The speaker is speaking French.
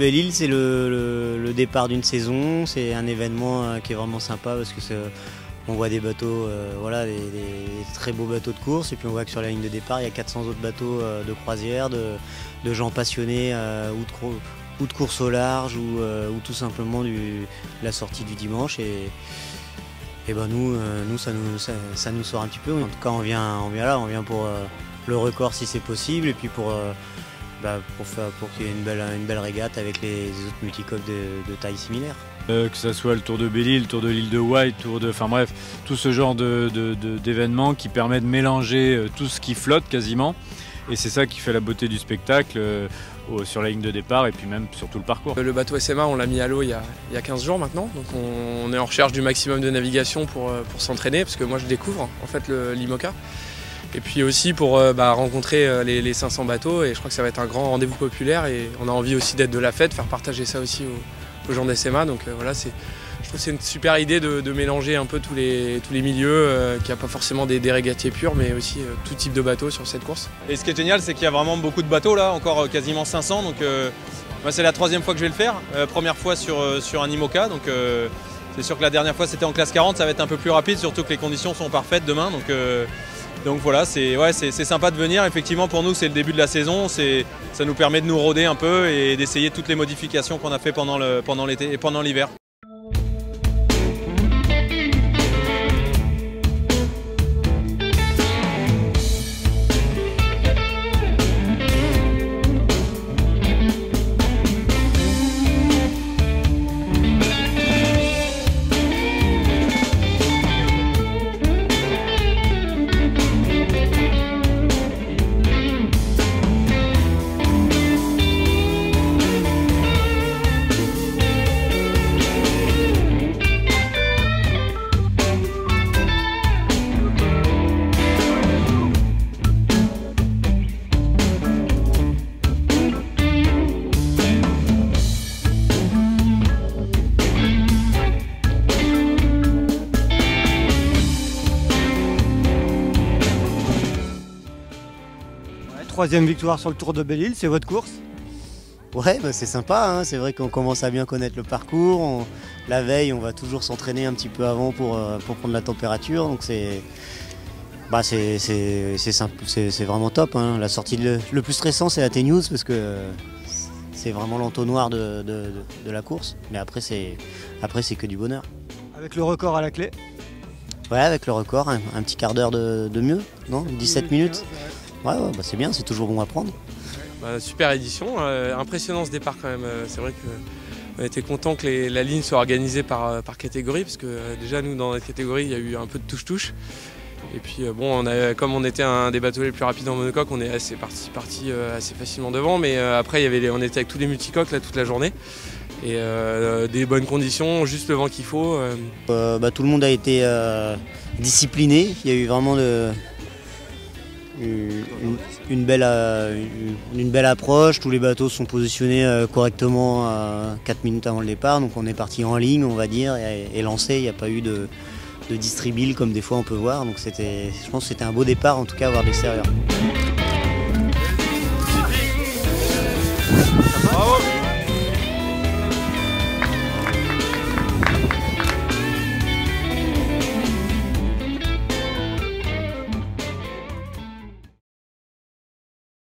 Belle-Île, c'est le départ d'une saison, c'est un événement qui est vraiment sympa parce que on voit des bateaux, voilà, des très beaux bateaux de course, et puis on voit que sur la ligne de départ il y a 400 autres bateaux de croisière, de gens passionnés ou de course au large ou tout simplement la sortie du dimanche. Et ben nous ça nous sort un petit peu. En tout cas on vient là, on vient pour le record si c'est possible, et puis pour qu'il y ait une belle régate avec les autres multicoques de taille similaire. Que ce soit le Tour de Belle-Île, le Tour de l'île de Wight, enfin bref, tout ce genre d'événements qui permet de mélanger tout ce qui flotte quasiment. Et c'est ça qui fait la beauté du spectacle sur la ligne de départ et puis même sur tout le parcours. Le bateau SMA, on l'a mis à l'eau il y a 15 jours maintenant, donc on est en recherche du maximum de navigation pour s'entraîner, parce que moi je découvre en fait l'IMOCA. Et puis aussi pour rencontrer les 500 bateaux, et je crois que ça va être un grand rendez-vous populaire, et on a envie aussi d'être de la fête, faire partager ça aussi aux gens d'SMA. Donc voilà, je trouve que c'est une super idée de mélanger un peu tous les milieux, qu'il n'y a pas forcément des régatiers purs, mais aussi tout type de bateaux sur cette course. Et ce qui est génial, c'est qu'il y a vraiment beaucoup de bateaux là, encore quasiment 500, donc moi c'est la 3e fois que je vais le faire, première fois sur un IMOCA, donc c'est sûr que la dernière fois c'était en classe 40, ça va être un peu plus rapide, surtout que les conditions sont parfaites demain, donc voilà, c'est sympa de venir. Effectivement, pour nous c'est le début de la saison, ça nous permet de nous roder un peu et d'essayer toutes les modifications qu'on a fait pendant l'été et pendant l'hiver. Troisième victoire sur le Tour de Belle-Île, c'est votre course? Ouais, c'est sympa, hein. C'est vrai qu'on commence à bien connaître le parcours. La veille, on va toujours s'entraîner un petit peu avant pour prendre la température. Donc c'est vraiment top, hein. La sortie le plus stressant, c'est la T-News, parce que c'est vraiment l'entonnoir de la course. Mais après c'est que du bonheur. Avec le record à la clé? Ouais, avec le record, un petit quart d'heure de mieux, non? 17 minutes. Ouais, c'est bien, c'est toujours bon à prendre. Super édition, impressionnant ce départ quand même. C'est vrai qu'on était content que la ligne soit organisée par catégorie, parce que déjà nous dans notre catégorie il y a eu un peu de touche-touche. Et puis comme on était un des bateaux les plus rapides en monocoque, on est parti assez facilement devant, mais après on était avec tous les multicoques là toute la journée. Et des bonnes conditions, juste le vent qu'il faut. Tout le monde a été discipliné, il y a eu vraiment une belle approche. Tous les bateaux sont positionnés correctement 4 minutes avant le départ, donc on est parti en ligne, on va dire, et lancé. Il n'y a pas eu de distribile comme des fois on peut voir, donc je pense que c'était un beau départ en tout cas à voir de l'extérieur.